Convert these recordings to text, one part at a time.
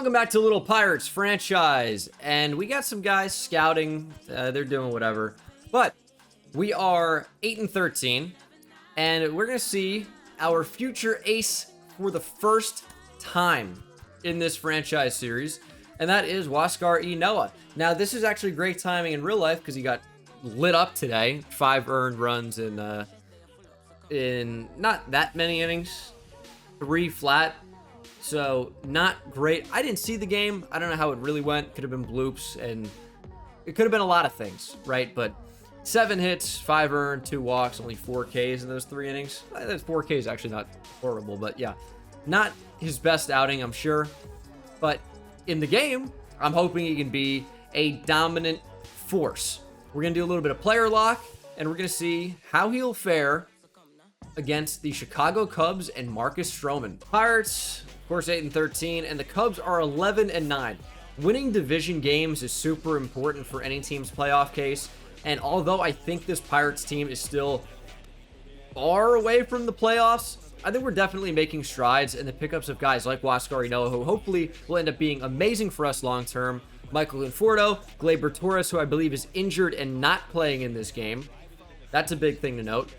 Welcome back to Little Pirates franchise, and we got some guys scouting. They're doing whatever, but we are 8-13, and we're gonna see our future ace for the first time in this franchise series, and that is Huascar Ynoa. Now, this is actually great timing in real life because he got lit up today. 5 earned runs in not that many innings, 3 flat. So, not great. I didn't see the game. I don't know how it really went. Could have been bloops, and it could have been a lot of things, right? But 7 hits, 5 earned, 2 walks, only 4 Ks in those 3 innings. That 4 Ks is actually not horrible, but yeah. Not his best outing, I'm sure. But in the game, I'm hoping he can be a dominant force. We're going to do a little bit of player lock, and we're going to see how he'll fare against the Chicago Cubs and Marcus Stroman. Pirates, of course, 8-13, and the Cubs are 11-9. Winning division games is super important for any team's playoff case, and although I think this Pirates team is still far away from the playoffs, I think we're definitely making strides in the pickups of guys like Huascar Ynoa, who hopefully will end up being amazing for us long-term. Michael Conforto, Gleyber Torres, who I believe is injured and not playing in this game. That's a big thing to note.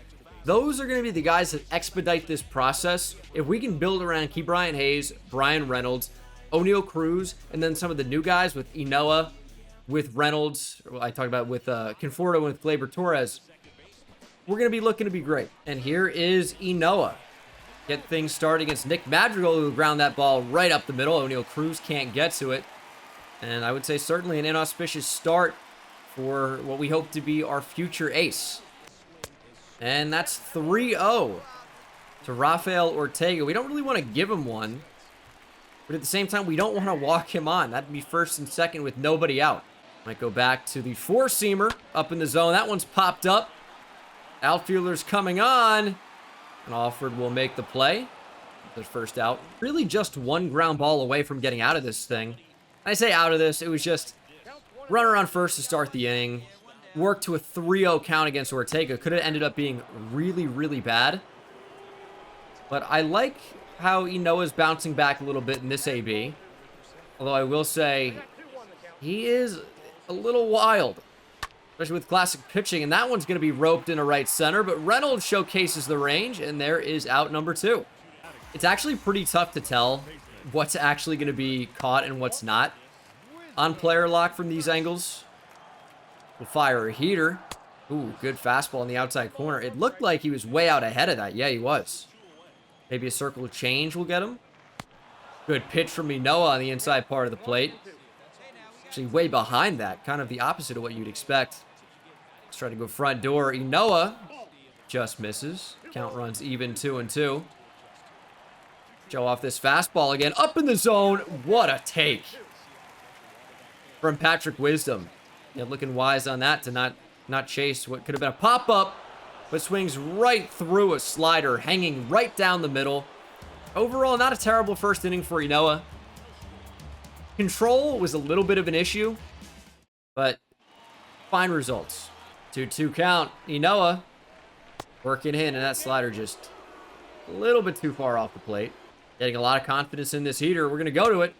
Those are going to be the guys that expedite this process. If we can build around Ke'Bryan Hayes, Brian Reynolds, Oneil Cruz, and then some of the new guys with Ynoa, with Reynolds, I talked about with Conforto and with Gleyber Torres, we're going to be looking to be great. And here is Ynoa. Get things started against Nick Madrigal, who ground that ball right up the middle. Oneil Cruz can't get to it. And I would say certainly an inauspicious start for what we hope to be our future ace. And that's 3-0 to Rafael Ortega. We don't really want to give him one, but at the same time, we don't want to walk him on. That'd be first and second with nobody out. Might go back to the 4-seamer up in the zone. That one's popped up. Outfielder's coming on. And Alford will make the play. The first out. Really just one ground ball away from getting out of this thing. I say out of this, it was just runner on first to start the inning. Worked to a 3-0 count against Ortega. Could have ended up being really, really bad. But I like how Ynoa's bouncing back a little bit in this AB. Although I will say, he is a little wild. Especially with classic pitching. And that one's going to be roped into right center. But Reynolds showcases the range. And there is out number 2. It's actually pretty tough to tell what's actually going to be caught and what's not on player lock from these angles. We'll fire a heater. Ooh, good fastball in the outside corner. It looked like he was way out ahead of that. Yeah, he was. Maybe a circle of change will get him. Good pitch from Ynoa on the inside part of the plate. Actually way behind that. Kind of the opposite of what you'd expect. Let's try to go front door. Ynoa just misses. Count runs even 2-2. Show off this fastball again. Up in the zone. What a take from Patrick Wisdom. Yeah, looking wise on that to not chase what could have been a pop-up, but swings right through a slider, hanging right down the middle. Overall, not a terrible first inning for Ynoa. Control was a little bit of an issue, but fine results. 2-2 count. Ynoa working in, and that slider just a little bit too far off the plate. Getting a lot of confidence in this heater. We're going to go to it.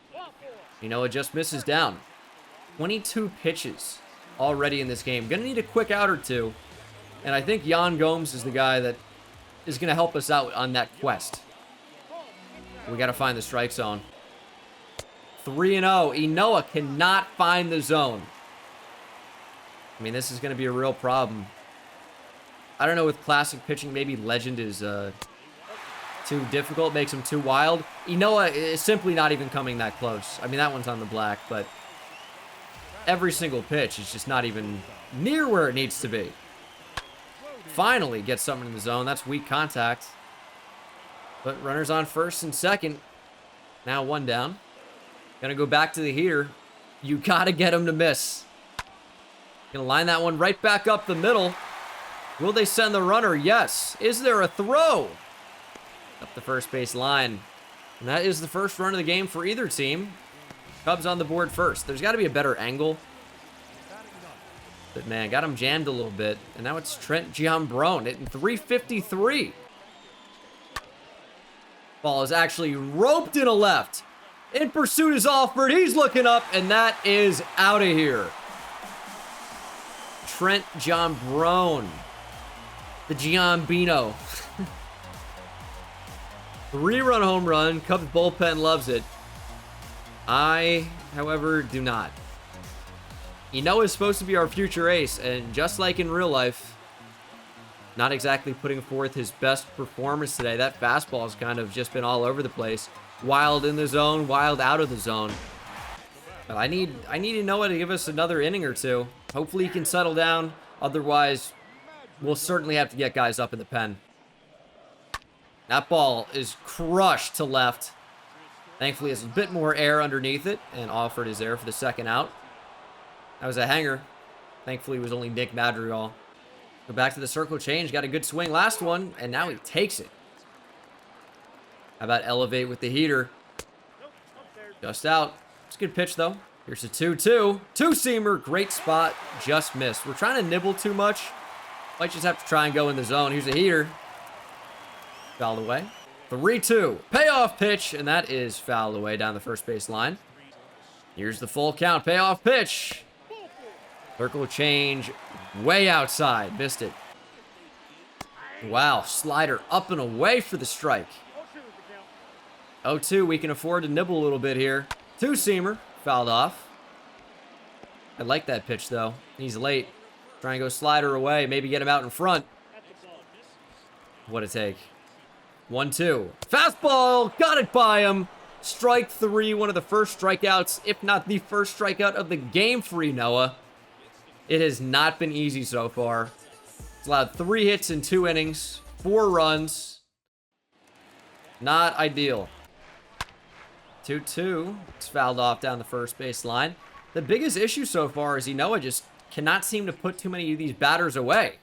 Ynoa just misses down. 22 pitches already in this game. Gonna need a quick out or two. And I think Yan Gomes is the guy that is gonna help us out on that quest. We gotta find the strike zone. 3-0. Ynoa cannot find the zone. I mean, this is gonna be a real problem. I don't know, with classic pitching, maybe legend is too difficult, makes him too wild. Ynoa is simply not even coming that close. I mean, that one's on the black, but every single pitch is just not even near where it needs to be. Finally gets something in the zone. That's weak contact. But runners on first and second. Now 1 down. Gonna go back to the heater. You gotta get him to miss. Gonna line that one right back up the middle. Will they send the runner? Yes. Is there a throw? Up the first base line. And that is the first run of the game for either team. Cubs on the board first. There's got to be a better angle. But man, got him jammed a little bit. And now it's Trent Giambrone hitting 353. Ball is actually roped in a left. In pursuit is offered. He's looking up, and that is out of here. Trent John Brown. The Giambino. 3-run home run. Cubs bullpen loves it. I, however, do not. Ynoa is supposed to be our future ace, and just like in real life, not exactly putting forth his best performance today. That fastball has kind of just been all over the place. Wild in the zone, wild out of the zone. But I need Ynoa to give us another inning or two. Hopefully he can settle down. Otherwise, we'll certainly have to get guys up in the pen. That ball is crushed to left. Thankfully, there's a bit more air underneath it, and offered is there for the second out. That was a hanger. Thankfully, it was only Nick Madrigal. Go back to the circle change. Got a good swing last one, and now he takes it. How about elevate with the heater? Just out. It's a good pitch, though. Here's a 2-2. Two-seamer. Great spot. Just missed. We're trying to nibble too much. Might just have to try and go in the zone. Here's a heater. Fouled away. 3-2. Payoff pitch, and that is fouled away down the first base line. Here's the full count. Payoff pitch. Circle change. Way outside. Missed it. Wow. Slider up and away for the strike. 0-2. We can afford to nibble a little bit here. Two-seamer. Fouled off. I like that pitch, though. He's late. Try and go slider away. Maybe get him out in front. What a take. 1-2. Fastball. Got it by him. Strike 3. One of the first strikeouts, if not the first strikeout of the game for Ynoa. It has not been easy so far. It's allowed 3 hits in 2 innings. 4 runs. Not ideal. 2-2. It's fouled off down the first base line. The biggest issue so far is Ynoa just cannot seem to put too many of these batters away.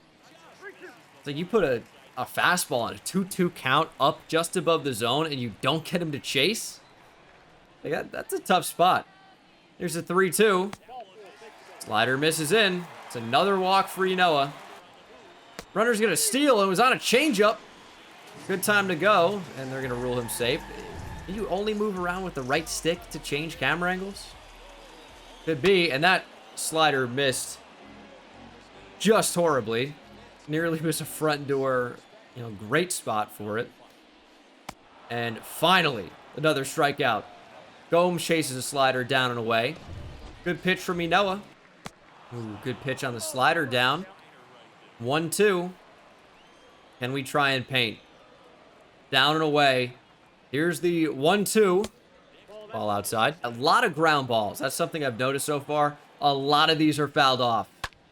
It's like you put a fastball on a 2-2 count up just above the zone and you don't get him to chase. Like that's a tough spot. Here's a 3-2. Slider misses in. It's another walk for Ynoa. Runner's going to steal and was on a changeup. Good time to go, and they're going to rule him safe. Can you only move around with the right stick to change camera angles? Could be, and that slider missed just horribly. Nearly was a front door, great spot for it. And finally, another strikeout. Gomes chases a slider down and away. Good pitch from Ynoa. Ooh, good pitch on the slider down. 1-2. Can we try and paint? Down and away. Here's the 1-2. Ball outside. A lot of ground balls. That's something I've noticed so far. A lot of these are fouled off.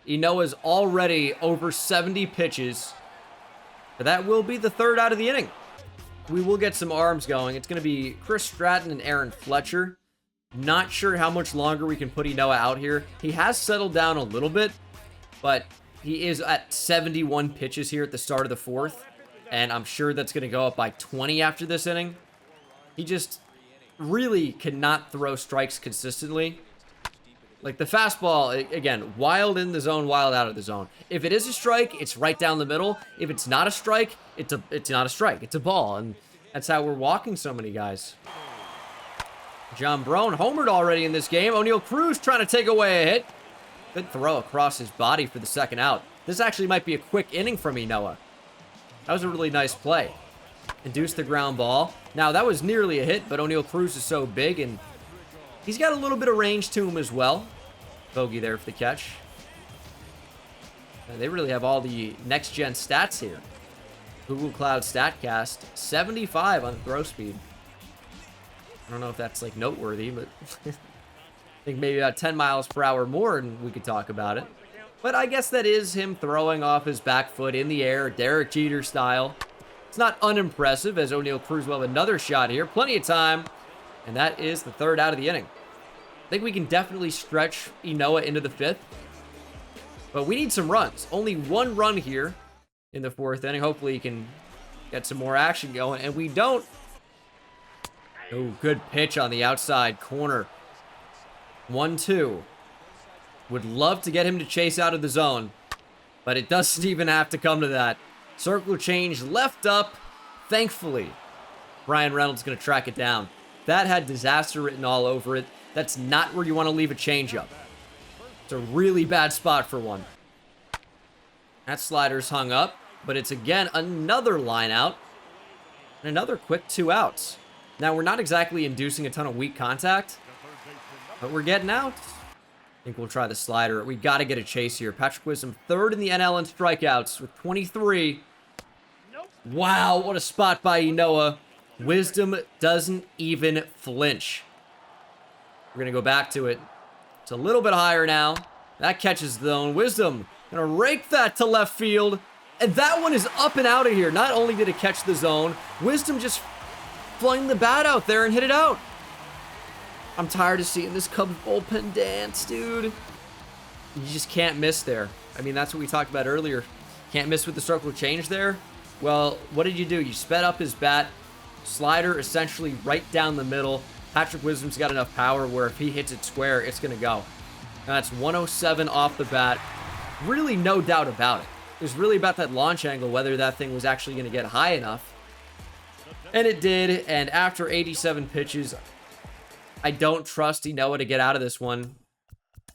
Ynoa's already over 70 pitches. But that will be the third out of the inning. We will get some arms going. It's going to be Chris Stratton and Aaron Fletcher. Not sure how much longer we can put Ynoa out here. He has settled down a little bit, but he is at 71 pitches here at the start of the fourth, and I'm sure that's going to go up by 20 after this inning. He just really cannot throw strikes consistently. Like the fastball, again, wild in the zone, wild out of the zone. If it is a strike, it's right down the middle. If it's not a strike, it's not a strike. It's a ball, and that's how we're walking so many guys. John Brown homered already in this game. O'Neal Cruz trying to take away a hit. Good throw across his body for the second out. This actually might be a quick inning from Ynoa. That was a really nice play. Induced the ground ball. Now, that was nearly a hit, but O'Neal Cruz is so big, and he's got a little bit of range to him as well. Bogey there for the catch. And they really have all the next-gen stats here. Google Cloud StatCast, 75 on throw speed. I don't know if that's, noteworthy, but I think maybe about 10 miles per hour more and we could talk about it. But I guess that is him throwing off his back foot in the air, Derek Jeter style. It's not unimpressive, as O'Neal Cruz will have another shot here. Plenty of time, and that is the third out of the inning. I think we can definitely stretch Ynoa into the fifth, but we need some runs. Only 1 run here in the fourth inning. Hopefully he can get some more action going, and we don't. Oh, good pitch on the outside corner. 1-2. Would love to get him to chase out of the zone, but it doesn't even have to come to that. Circle change left up. Thankfully, Brian Reynolds going to track it down. that had disaster written all over it. That's not where you want to leave a changeup. It's a really bad spot for one. That slider's hung up, but it's again another line out and another quick 2 outs. Now, we're not exactly inducing a ton of weak contact, but we're getting out. I think we'll try the slider. We got to get a chase here. Patrick Wisdom, 3rd in the NL in strikeouts with 23. Wow, what a spot by Ynoa. Wisdom doesn't even flinch. We're going to go back to it. It's a little bit higher now. That catches the zone. Wisdom going to rake that to left field. And that one is up and out of here. Not only did it catch the zone, Wisdom just flung the bat out there and hit it out. I'm tired of seeing this Cubs bullpen dance, dude. You just can't miss there. I mean, that's what we talked about earlier. Can't miss with the circle change there. Well, what did you do? You sped up his bat. Slider essentially right down the middle. Patrick Wisdom's got enough power where if he hits it square, it's going to go. And that's 107 off the bat. Really no doubt about it. It was really about that launch angle, whether that thing was actually going to get high enough. And it did. And after 87 pitches, I don't trust Ynoa to get out of this one.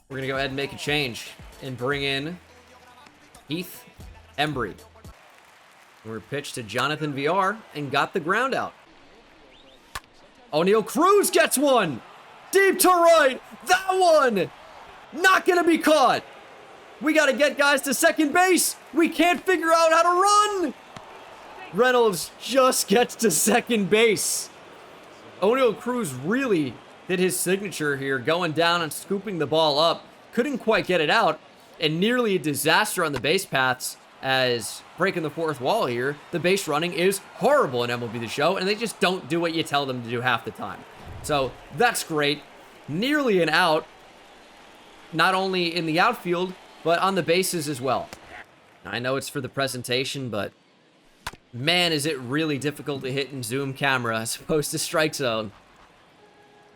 We're going to go ahead and make a change and bring in Heath Embry. We're pitched to Jonathan VR and got the ground out. O'Neal Cruz gets one. Deep to right. That one. Not going to be caught. We got to get guys to second base. We can't figure out how to run. Reynolds just gets to second base. O'Neal Cruz really did his signature here, going down and scooping the ball up. Couldn't quite get it out, and nearly a disaster on the base paths as breaking the 4th wall here. The base running is horrible in MLB The Show, and they just don't do what you tell them to do half the time. So that's great. Nearly an out, not only in the outfield, but on the bases as well. I know it's for the presentation, but man, is it really difficult to hit in zoom camera as opposed to strike zone.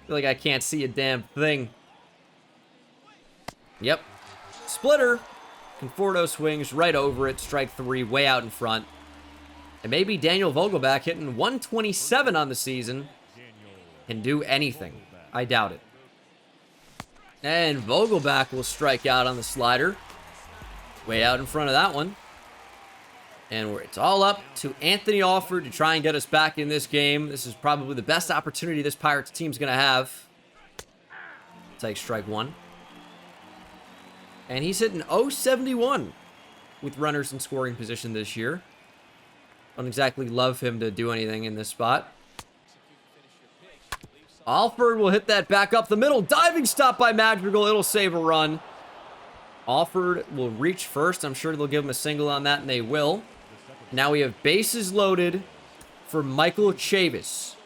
I feel like I can't see a damn thing. Yep. Splitter. Conforto swings right over it. Strike 3, way out in front. And maybe Daniel Vogelback hitting 127 on the season can do anything. I doubt it. And Vogelback will strike out on the slider. Way out in front of that one. And it's all up to Anthony Alford to try and get us back in this game. This is probably the best opportunity this Pirates team's going to have. Take strike 1. And he's hitting .071 with runners in scoring position this year. Don't exactly love him to do anything in this spot. Alford will hit that back up the middle. Diving stop by Madrigal. It'll save a run. Alford will reach first. I'm sure they'll give him a single on that, and they will. Now we have bases loaded for Michael Chavis.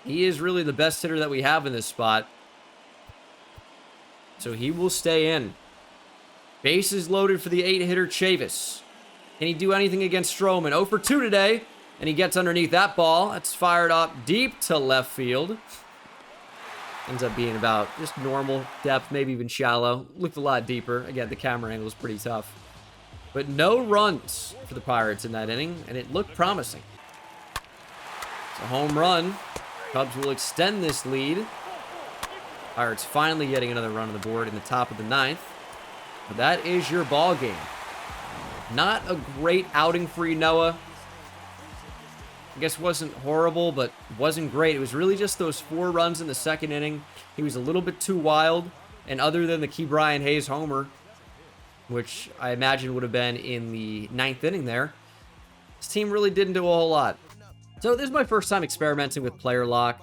He is really the best hitter that we have in this spot. So he will stay in. Bases loaded for the 8-hitter Chavis. Can he do anything against Stroman? 0 for 2 today. And he gets underneath that ball. That's fired up deep to left field. Ends up being about just normal depth, maybe even shallow. Looked a lot deeper. Again, the camera angle is pretty tough. But no runs for the Pirates in that inning, and it looked promising. It's a home run. Cubs will extend this lead. Pirates finally getting another run on the board in the top of the 9th. But that is your ball game. Not a great outing for Ynoa. I guess wasn't horrible, but wasn't great. It was really just those 4 runs in the 2nd inning. He was a little bit too wild. And other than the Key Brian Hayes homer, which I imagine would have been in the 9th inning there, this team really didn't do a whole lot. So this is my first time experimenting with player lock.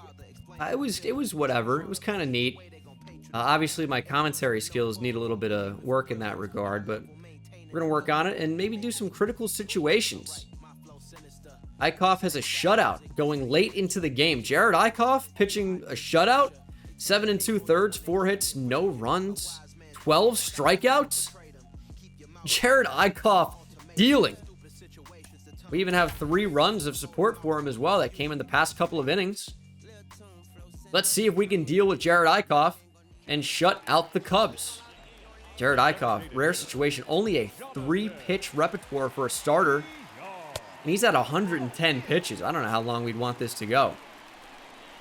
It was whatever. It was kind of neat. Obviously, my commentary skills need a little bit of work in that regard, but we're going to work on it and maybe do some critical situations. Eickhoff has a shutout going late into the game. Jared Eickhoff pitching a shutout. 7 2/3, 4 hits, no runs, 12 strikeouts. Jared Eickhoff dealing. We even have 3 runs of support for him as well that came in the past couple of innings. Let's see if we can deal with Jared Eickhoff and shut out the Cubs. Jared Eickhoff, rare situation, only a 3-pitch repertoire for a starter. And he's at 110 pitches. I don't know how long we'd want this to go.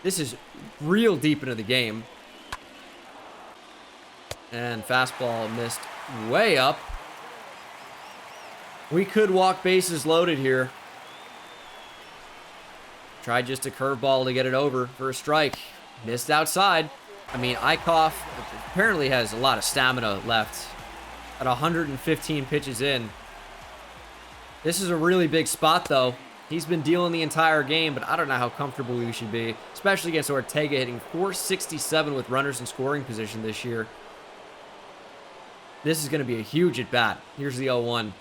This is real deep into the game. And fastball missed way up. We could walk bases loaded here. Tried just a curveball to get it over for a strike. Missed outside. I mean, Eickhoff apparently has a lot of stamina left at 115 pitches in. This is a really big spot, though. He's been dealing the entire game, but I don't know how comfortable we should be, especially against Ortega, hitting .467 with runners in scoring position this year. This is going to be a huge at-bat. Here's the 0-1.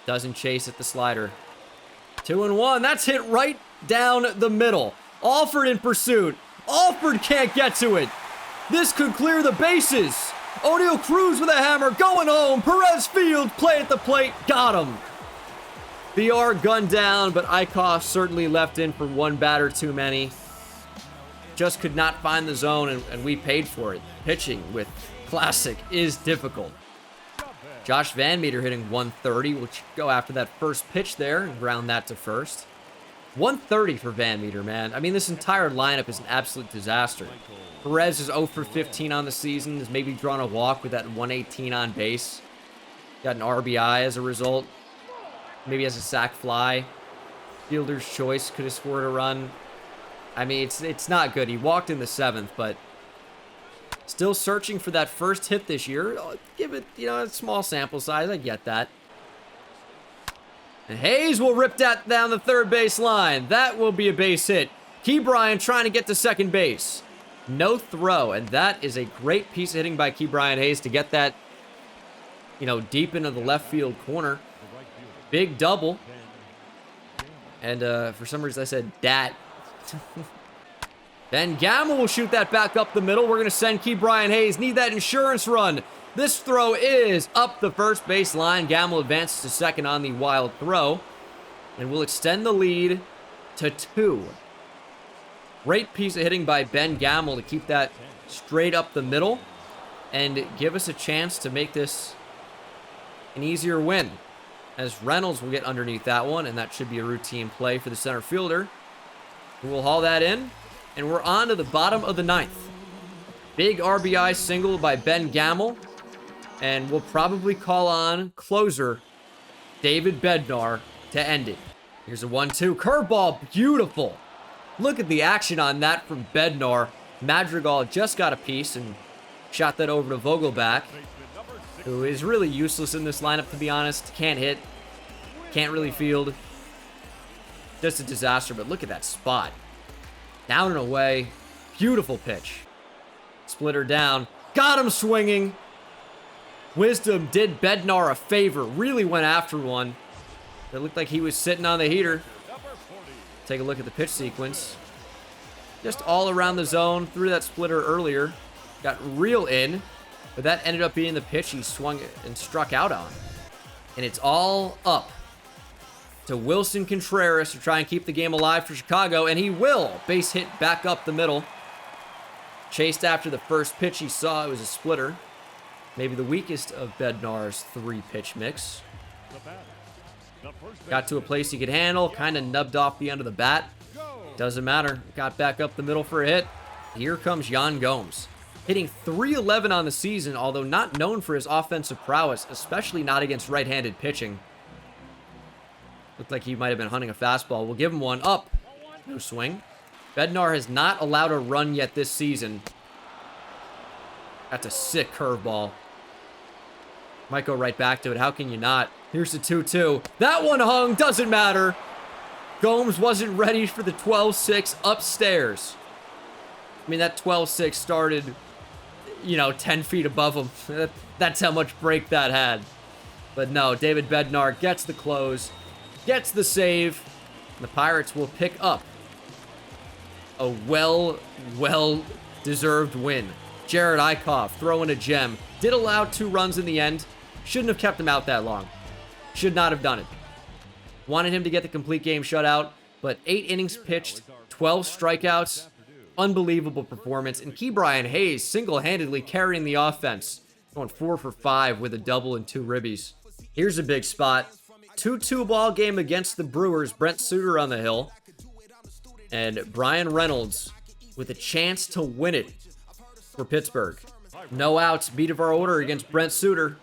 Doesn't chase at the slider. 2-1. That's hit right down the middle. Alford in pursuit. Alford can't get to it. This could clear the bases. O'Neal Cruz with a hammer. Going home. Perez Field. Play at the plate. Got him. BR gunned down, but Eickhoff certainly left in for one batter too many. Just could not find the zone, and we paid for it. Pitching with Classic is difficult. Josh Van Meter hitting 130. We'll go after that first pitch there and ground that to first. 130 for Van Meter, man. I mean, this entire lineup is an absolute disaster. Perez is 0 for 15 on the season. Has maybe drawn a walk with that 118 on base. Got an RBI as a result. Maybe has a sac fly. Fielder's choice could have scored a run. I mean, it's not good. He walked in the 7th, but still searching for that first hit this year. I'll give it, a small sample size. I get that. And Hayes will rip that down the third base line. That will be a base hit. Ke'Bryan trying to get to second base. No throw, and that is a great piece of hitting by Ke'Bryan Hayes to get that, deep into the left field corner. Big double. And for some reason I said dat. Then Gamble will shoot that back up the middle. We're going to send Ke'Bryan Hayes. Need that insurance run. This throw is up the first base line. Gamble advances to second on the wild throw. And we'll extend the lead to 2. Great piece of hitting by Ben Gamble to keep that straight up the middle and give us a chance to make this an easier win. As Reynolds will get underneath that one, and that should be a routine play for the center fielder. We'll haul that in, and we're on to the bottom of the 9th. Big RBI single by Ben Gamble, and we'll probably call on closer David Bednar to end it. Here's a 1-2 curveball, beautiful. Look at the action on that from Bednar. Madrigal just got a piece and shot that over to Vogelback, who is really useless in this lineup, to be honest. Can't hit, can't really field. Just a disaster, but look at that spot. Down and away. Beautiful pitch. Splitter down. Got him swinging. Wisdom did Bednar a favor. Really went after one. It looked like he was sitting on the heater. Take a look at the pitch sequence. Just all around the zone. Threw that splitter earlier. Got real in. But that ended up being the pitch he swung and struck out on. And it's all up to Wilson Contreras to try and keep the game alive for Chicago. And he will. Base hit back up the middle. Chased after the first pitch he saw. It was a splitter. Maybe the weakest of Bednar's 3-pitch mix. Got to a place he could handle. Kind of nubbed off the end of the bat. Doesn't matter. Got back up the middle for a hit. Here comes Yan Gomes. Hitting .311 on the season, although not known for his offensive prowess, especially not against right-handed pitching. Looked like he might have been hunting a fastball. We'll give him one up. No swing. Bednar has not allowed a run yet this season. That's a sick curveball. Might go right back to it. How can you not? Here's the 2-2. That one hung. Doesn't matter. Gomes wasn't ready for the 12-6 upstairs. I mean, that 12-6 started, 10 feet above him. That's how much break that had. But no, David Bednar gets the close, gets the save. And the Pirates will pick up a well-deserved win. Jared Eickhoff throwing a gem. Did allow 2 runs in the end. Shouldn't have kept him out that long. Should not have done it. Wanted him to get the complete game shutout, but 8 innings pitched, 12 strikeouts. Unbelievable performance. And Ke'Bryan Hayes single-handedly carrying the offense. Going 4 for 5 with a double and 2 ribbies. Here's a big spot. 2-2 ball game against the Brewers. Brent Suter on the hill. And Brian Reynolds with a chance to win it for Pittsburgh. No outs, beat of our order against Brent Suter.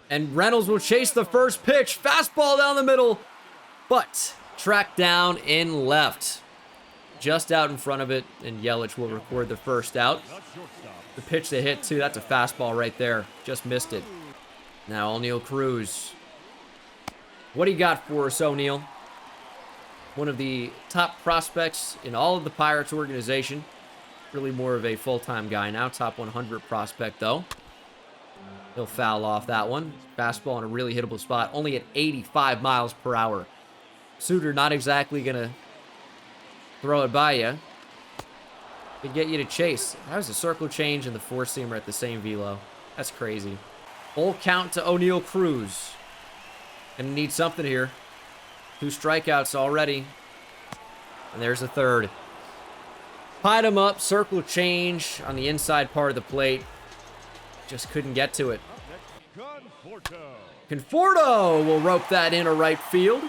And Reynolds will chase the first pitch. Fastball down the middle, but tracked down in left. Just out in front of it, and Yelich will record the first out. The pitch they hit, too, that's a fastball right there. Just missed it. Now, O'Neal Cruz. What do you got for us, O'Neal? One of the top prospects in all of the Pirates organization. Really more of a full-time guy now. Top 100 prospect, though. He'll foul off that one. Fastball in a really hittable spot. Only at 85 miles per hour. Suter not exactly going to throw it by you. Could get you to chase. That was a circle change and the four-seamer at the same velo. That's crazy. Full count to O'Neal Cruz. Gonna need something here. 2 strikeouts already. And there's a third. Pied him up, circle change on the inside part of the plate. Just couldn't get to it. Conforto will rope that into right field.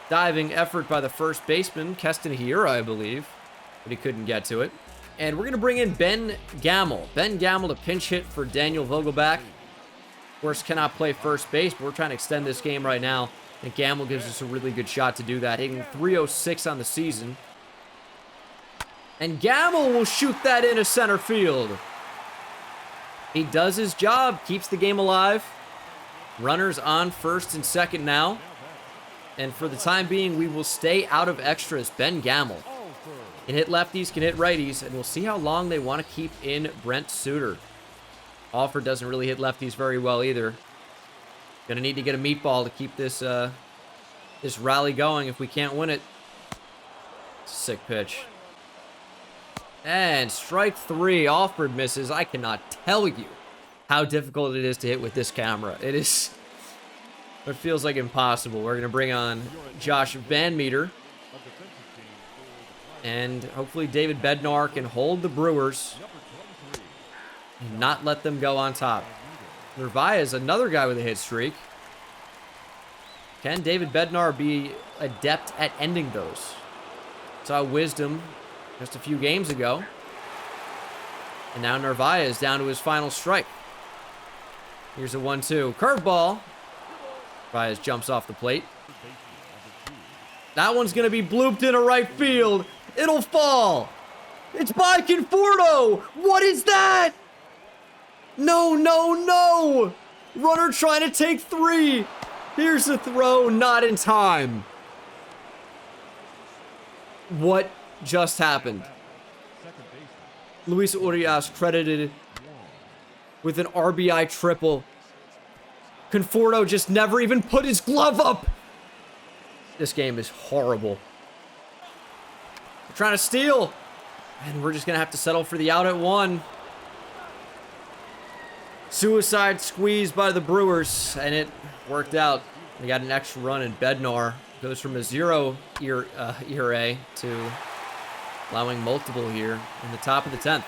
Diving effort by the first baseman, Keston Hiura, I believe. But he couldn't get to it. And we're going to bring in Ben Gamel. Ben Gamel to pinch hit for Daniel Vogelbach. Of course, cannot play first base, but we're trying to extend this game right now. And Gamel gives us a really good shot to do that, hitting .306 on the season. And Gamel will shoot that into center field. He does his job, keeps the game alive. Runners on first and second now. And for the time being, we will stay out of extras. Ben Gamel can hit lefties, can hit righties, and we'll see how long they want to keep in Brent Suter. Alford doesn't really hit lefties very well either. Gonna need to get a meatball to keep this this rally going if we can't win it. Sick pitch. And strike 3. Alford misses. I cannot tell you how difficult it is to hit with this camera. It feels like impossible. We're gonna bring on Josh Van Meter. And hopefully David Bednar can hold the Brewers and not let them go on top. Narvaez, another guy with a hit streak. Can David Bednar be adept at ending those? Saw Wisdom just a few games ago. And now Narvaez down to his final strike. Here's a 1-2. Curveball. Narvaez jumps off the plate. That one's going to be blooped into right field. It'll fall. It's by Conforto. What is that? No, no, no. Runner trying to take 3. Here's the throw, not in time. What just happened? Luis Urias credited with an RBI triple. Conforto just never even put his glove up. This game is horrible. We're trying to steal. And we're just going to have to settle for the out at 1. Suicide squeeze by the Brewers, and it worked out. We got an extra run, and Bednar goes from a 0 ERA to allowing multiple here in the top of the 10th.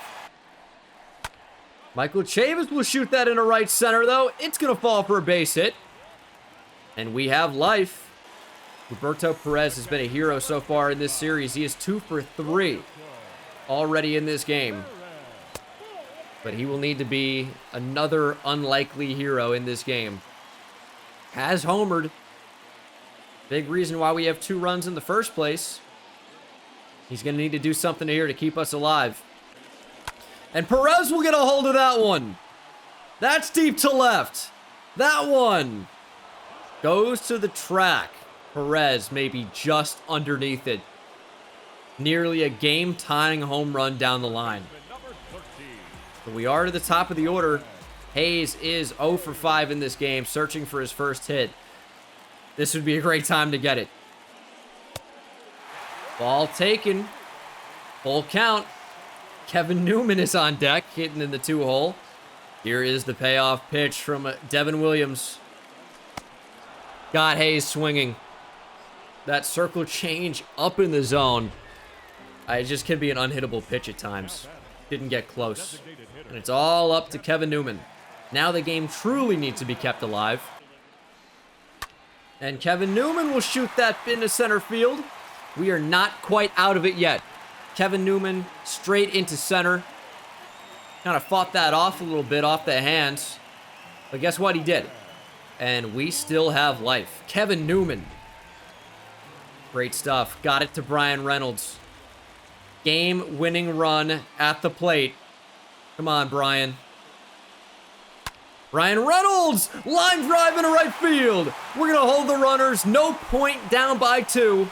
Michael Chavis will shoot that into right center, though. It's going to fall for a base hit. And we have life. Roberto Perez has been a hero so far in this series. He is 2 for 3 already in this game. But he will need to be another unlikely hero in this game. Has homered. Big reason why we have 2 runs in the first place. He's going to need to do something here to keep us alive. And Perez will get a hold of that one. That's deep to left. That one goes to the track. Perez maybe just underneath it. Nearly a game-tying home run down the line. But we are to the top of the order. Hayes is 0 for 5 in this game, searching for his first hit. This would be a great time to get it. Ball taken. Full count. Kevin Newman is on deck, hitting in the 2-hole. Here is the payoff pitch from Devin Williams. Got Hayes swinging. That circle change up in the zone. It just can be an unhittable pitch at times. Didn't get close. And it's all up to Kevin Newman. Now the game truly needs to be kept alive. And Kevin Newman will shoot that into center field. We are not quite out of it yet. Kevin Newman straight into center. Kind of fought that off a little bit off the hands. But guess what? He did. And we still have life. Kevin Newman. Great stuff. Got it to Bryan Reynolds. Game-winning run at the plate. Come on, Bryan. Bryan Reynolds! Line drive into right field. We're going to hold the runners. No point, down by 2.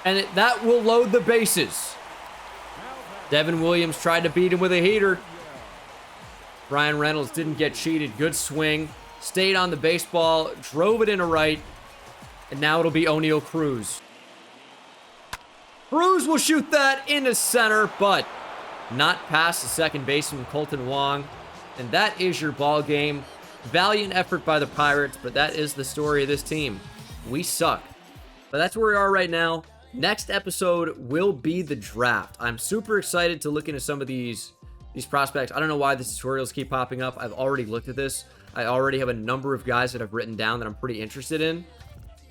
And that will load the bases. Devin Williams tried to beat him with a heater. Bryan Reynolds didn't get cheated. Good swing. Stayed on the baseball. Drove it into right. And now it'll be O'Neal Cruz. Cruz will shoot that into center, but not past the second baseman, Colton Wong. And that is your ball game. Valiant effort by the Pirates, but that is the story of this team. We suck. But that's where we are right now. Next episode will be the draft. I'm super excited to look into some of these prospects. I don't know why the tutorials keep popping up. I've already looked at this. I already have a number of guys that I've written down that I'm pretty interested in.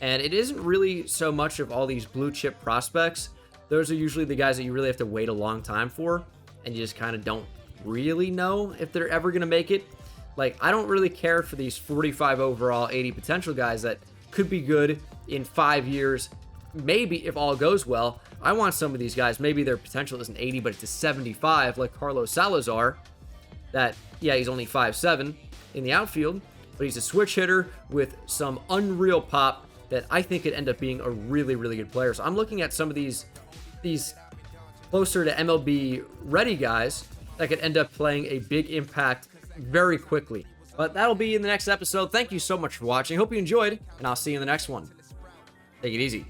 And it isn't really so much of all these blue chip prospects. Those are usually the guys that you really have to wait a long time for. And you just kind of don't really know if they're ever going to make it. Like, I don't really care for these 45 overall, 80 potential guys that could be good in 5 years. Maybe if all goes well. I want some of these guys, maybe their potential isn't 80, but it's a 75, like Carlos Salazar. That, yeah, he's only 5'7" in the outfield, but he's a switch hitter with some unreal pop that I think could end up being a really, really good player. So I'm looking at some of these closer to MLB ready guys that could end up playing a big impact very quickly. But that'll be in the next episode. Thank you so much for watching. Hope you enjoyed, and I'll see you in the next one. Take it easy.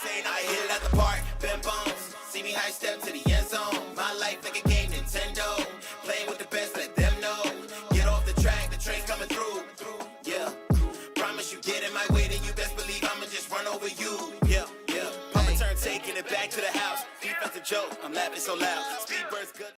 I hit it at the park, Ben Bones. See me high step to the end zone. My life like a game, Nintendo. Playing with the best, let them know. Get off the track, the train's coming through. Yeah. Promise you get in my way, then you best believe I'ma just run over you. Yeah, yeah. Papa turn taking it back to the house. Defensive joke, I'm laughing so loud. Speedbird's good.